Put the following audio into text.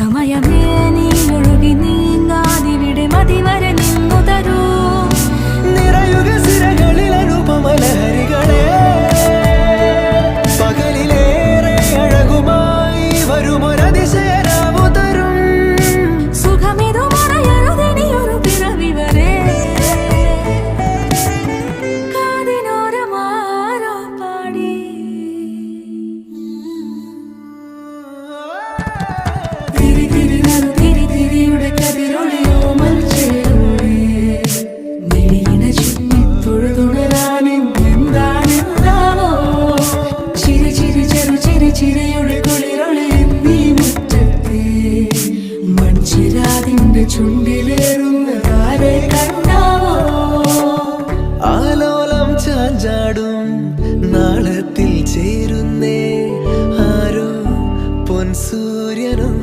സമയമേ നീ ഒഴുകി നീങ്ങാതിവിടെ മതിവരെ നിന്നു തരൂ. നിറയുക സിരകളിൽ അനുപമലഹരികളെ, പകലിലേറെ അഴകുമായി വരുമൊരതിശയരാവു തരും. സുഖമിതു മറയരുതിനിയൊരു പിറവി വരെ. കാതിനോരമാരോ പാടി തിരി തിരി നറു തിരി തിരിയുടെ കതിരൊളിയോ മൽച്ചേരുളേ. മിഴിയിണ ചുറ്റി തൊഴുതുണരാനും എന്താണെന്താവോ. ചിരി ചിരി ചെറു ചിരി ചിരിയുടെ കുളിരൊളി നീ മുറ്റത്തെ മൺചിരാതിന്റെ ചുണ്ടിലേറുന്നതാരെ കണ്ടാവോ. ആലോലം ചാഞ്ചാടും നാളത്തിൽ ചേരുന്നേ ആരോ പൊൻസൂര്യനും.